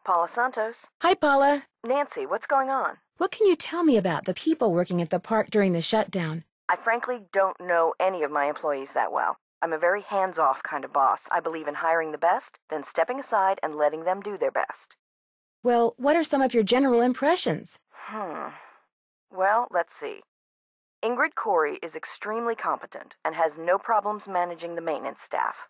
Paula Santos. Hi, Paula. Nancy, what's going on? What can you tell me about the people working at the park during the shutdown? I frankly don't know any of my employees that well. I'm a very hands-off kind of boss. I believe in hiring the best, then stepping aside and letting them do their best. Well, what are some of your general impressions? Well, let's see. Ingrid Corey is extremely competent and has no problems managing the maintenance staff.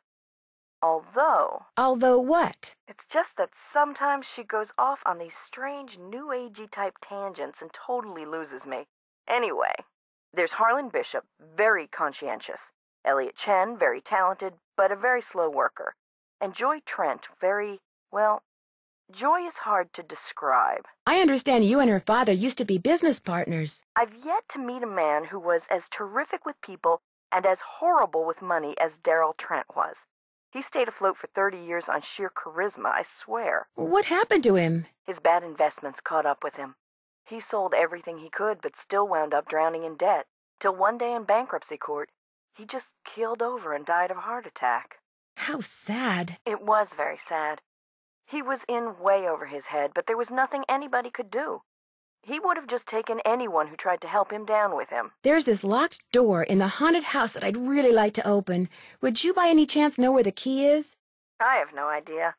Although what? It's just that sometimes she goes off on these strange new agey type tangents and totally loses me. Anyway, there's Harlan Bishop, very conscientious. Elliot Chen, very talented, but a very slow worker. And Joy Trent, Joy is hard to describe. I understand you and her father used to be business partners. I've yet to meet a man who was as terrific with people and as horrible with money as Darrell Trent was. He stayed afloat for 30 years on sheer charisma, I swear. What happened to him? His bad investments caught up with him. He sold everything he could, but still wound up drowning in debt. Till one day in bankruptcy court, he just keeled over and died of a heart attack. How sad. It was very sad. He was in way over his head, but there was nothing anybody could do. He would have just taken anyone who tried to help him down with him. There's this locked door in the haunted house that I'd really like to open. Would you by any chance know where the key is? I have no idea.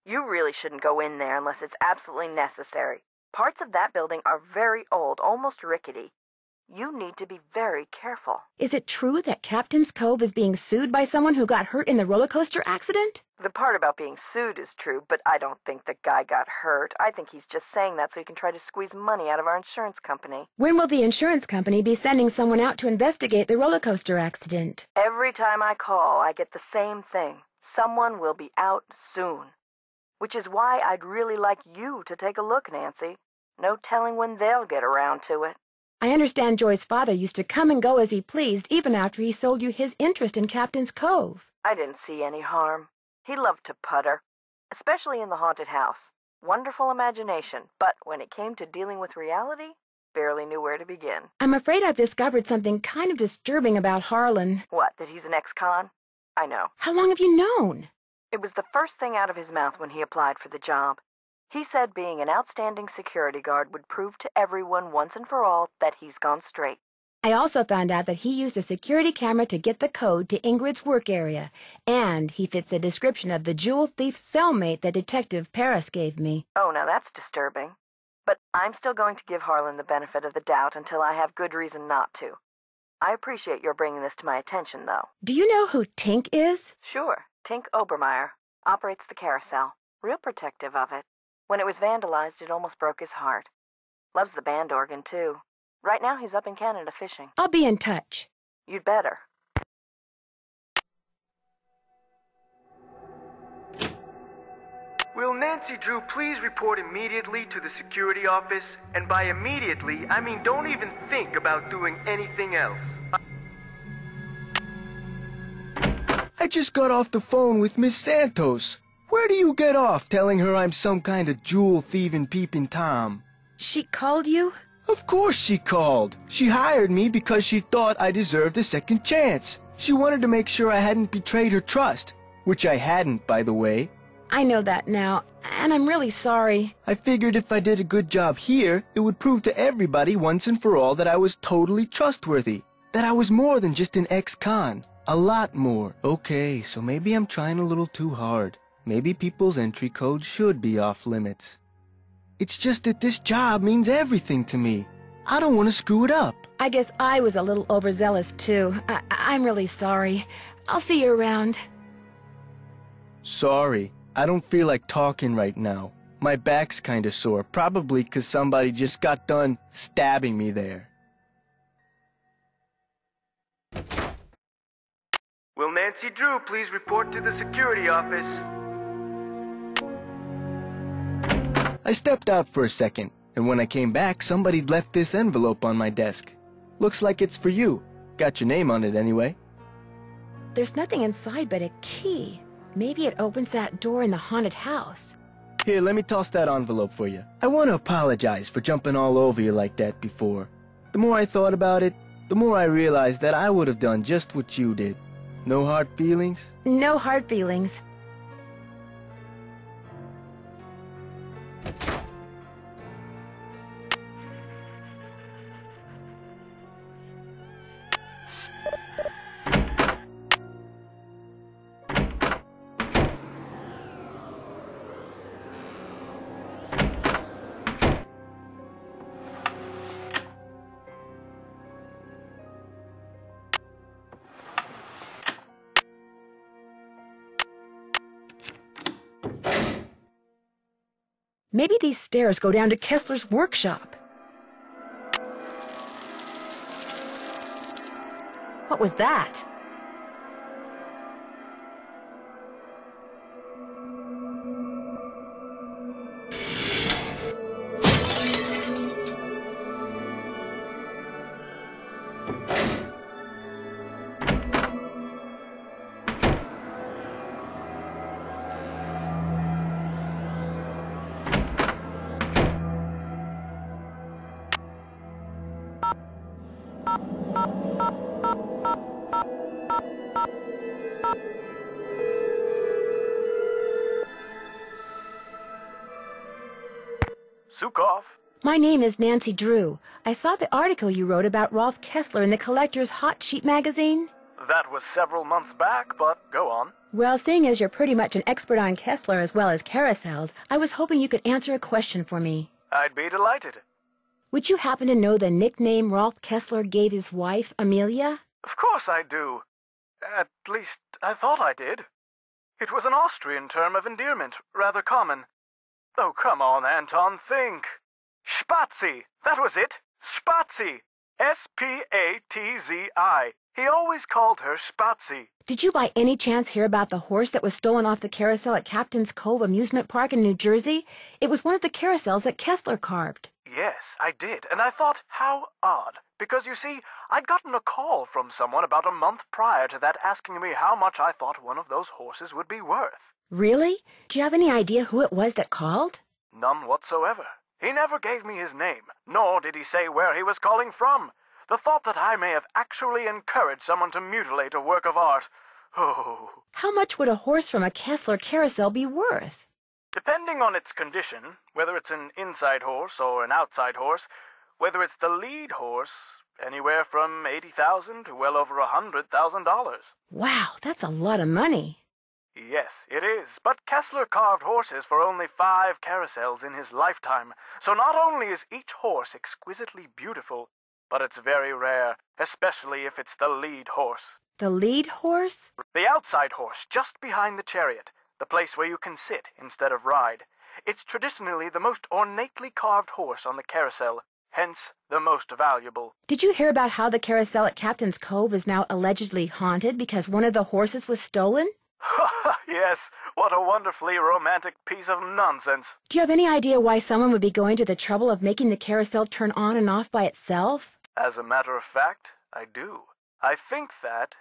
You really shouldn't go in there unless it's absolutely necessary. Parts of that building are very old, almost rickety. You need to be very careful. Is it true that Captain's Cove is being sued by someone who got hurt in the roller coaster accident? The part about being sued is true, but I don't think the guy got hurt. I think he's just saying that so he can try to squeeze money out of our insurance company. When will the insurance company be sending someone out to investigate the roller coaster accident? Every time I call, I get the same thing. Someone will be out soon. Which is why I'd really like you to take a look, Nancy. No telling when they'll get around to it. I understand Joy's father used to come and go as he pleased even after he sold you his interest in Captain's Cove. I didn't see any harm. He loved to putter, especially in the haunted house. Wonderful imagination, but when it came to dealing with reality, barely knew where to begin. I'm afraid I've discovered something kind of disturbing about Harlan. What, that he's an ex-con? I know. How long have you known? It was the first thing out of his mouth when he applied for the job. He said being an outstanding security guard would prove to everyone once and for all that he's gone straight. I also found out that he used a security camera to get the code to Ingrid's work area, and he fits the description of the jewel thief's cellmate that Detective Paris gave me. Oh, now that's disturbing. But I'm still going to give Harlan the benefit of the doubt until I have good reason not to. I appreciate your bringing this to my attention, though. Do you know who Tink is? Sure. Tink Obermeyer. Operates the Carousel. Real protective of it. When it was vandalized, it almost broke his heart. Loves the band organ, too. Right now, he's up in Canada fishing. I'll be in touch. You'd better. Will Nancy Drew please report immediately to the security office? And by immediately, I mean don't even think about doing anything else. I just got off the phone with Miss Santos. Where do you get off telling her I'm some kind of jewel-thieving peeping Tom? She called you? Of course she called. She hired me because she thought I deserved a second chance. She wanted to make sure I hadn't betrayed her trust, which I hadn't, by the way. I know that now, and I'm really sorry. I figured if I did a good job here, it would prove to everybody once and for all that I was totally trustworthy. That I was more than just an ex-con. A lot more. Okay, so maybe I'm trying a little too hard. Maybe people's entry codes should be off limits. It's just that this job means everything to me. I don't want to screw it up. I guess I was a little overzealous, too. I'm really sorry. I'll see you around. Sorry, I don't feel like talking right now. My back's kinda sore, probably 'cause somebody just got done stabbing me there. Will Nancy Drew please report to the security office? I stepped out for a second, and when I came back, somebody'd left this envelope on my desk. Looks like it's for you. Got your name on it anyway. There's nothing inside but a key. Maybe it opens that door in the haunted house. Here, let me toss that envelope for you. I want to apologize for jumping all over you like that before. The more I thought about it, the more I realized that I would have done just what you did. No hard feelings? No hard feelings. Maybe these stairs go down to Kessler's workshop. What was that? Sukov. My name is Nancy Drew. I saw the article you wrote about Rolf Kessler in the Collector's Hot Sheet magazine. That was several months back, but go on. Well, seeing as you're pretty much an expert on Kessler as well as carousels, I was hoping you could answer a question for me. I'd be delighted. Would you happen to know the nickname Rolf Kessler gave his wife, Amelia? Of course I do. At least, I thought I did. It was an Austrian term of endearment, rather common. Oh, come on, Anton, think. Spatzi! That was it! Spatzi! S-P-A-T-Z-I. He always called her Spatzi. Did you by any chance hear about the horse that was stolen off the carousel at Captain's Cove Amusement Park in New Jersey? It was one of the carousels that Kessler carved. Yes, I did, and I thought, how odd. Because, you see, I'd gotten a call from someone about a month prior to that asking me how much I thought one of those horses would be worth. Really? Do you have any idea who it was that called? None whatsoever. He never gave me his name, nor did he say where he was calling from. The thought that I may have actually encouraged someone to mutilate a work of art. Oh. How much would a horse from a Kessler carousel be worth? Depending on its condition, whether it's an inside horse or an outside horse, whether it's the lead horse, anywhere from $80,000 to well over $100,000. Wow, that's a lot of money. Yes, it is, but Kessler carved horses for only 5 carousels in his lifetime, so not only is each horse exquisitely beautiful, but it's very rare, especially if it's the lead horse. The lead horse? The outside horse, just behind the chariot, the place where you can sit instead of ride. It's traditionally the most ornately carved horse on the carousel, hence the most valuable. Did you hear about how the carousel at Captain's Cove is now allegedly haunted because one of the horses was stolen? Yes, what a wonderfully romantic piece of nonsense. Do you have any idea why someone would be going to the trouble of making the carousel turn on and off by itself? As a matter of fact, I do. I think that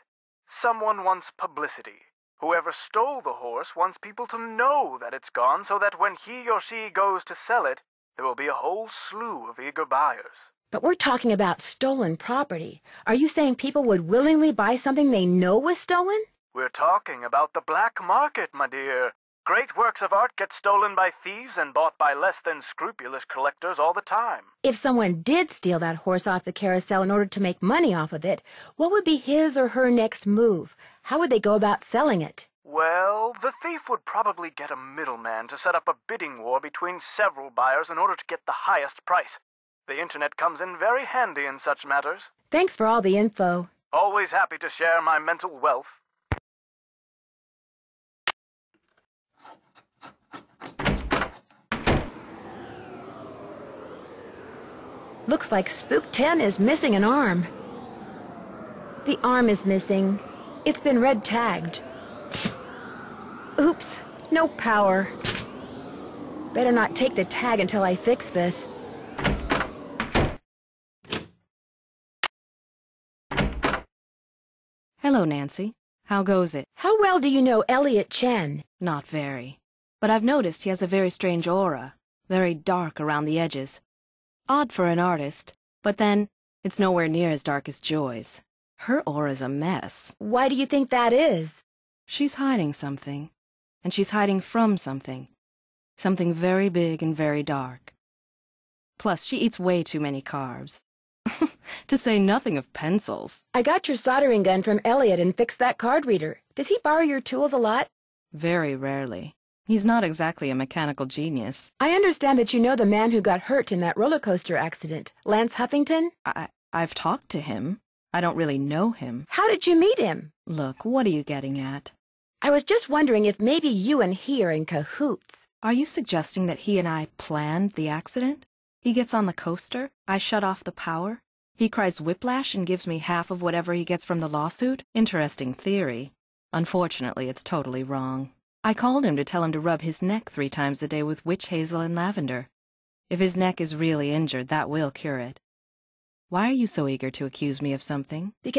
someone wants publicity. Whoever stole the horse wants people to know that it's gone so that when he or she goes to sell it, there will be a whole slew of eager buyers. But we're talking about stolen property. Are you saying people would willingly buy something they know was stolen? We're talking about the black market, my dear. Great works of art get stolen by thieves and bought by less than scrupulous collectors all the time. If someone did steal that horse off the carousel in order to make money off of it, what would be his or her next move? How would they go about selling it? Well, the thief would probably get a middleman to set up a bidding war between several buyers in order to get the highest price. The internet comes in very handy in such matters. Thanks for all the info. Always happy to share my mental wealth. Looks like Spook 10 is missing an arm. The arm is missing. It's been red tagged. Oops, no power. Better not take the tag until I fix this. Hello, Nancy. How goes it? How well do you know Elliot Chen? Not very. But I've noticed he has a very strange aura. Very dark around the edges. Odd for an artist, but then it's nowhere near as dark as Joy's. Her aura's a mess. Why do you think that is? She's hiding something. And she's hiding from something. Something very big and very dark. Plus, she eats way too many carbs. To say nothing of pencils. I got your soldering gun from Elliot and fixed that card reader. Does he borrow your tools a lot? Very rarely. He's not exactly a mechanical genius. I understand that you know the man who got hurt in that roller coaster accident, Lance Huffington? I've talked to him. I don't really know him. How did you meet him? Look, what are you getting at? I was just wondering if maybe you and he are in cahoots. Are you suggesting that he and I planned the accident? He gets on the coaster, I shut off the power. He cries whiplash and gives me half of whatever he gets from the lawsuit? Interesting theory. Unfortunately, it's totally wrong. I called him to tell him to rub his neck 3 times a day with witch hazel and lavender. If his neck is really injured, that will cure it. Why are you so eager to accuse me of something? Because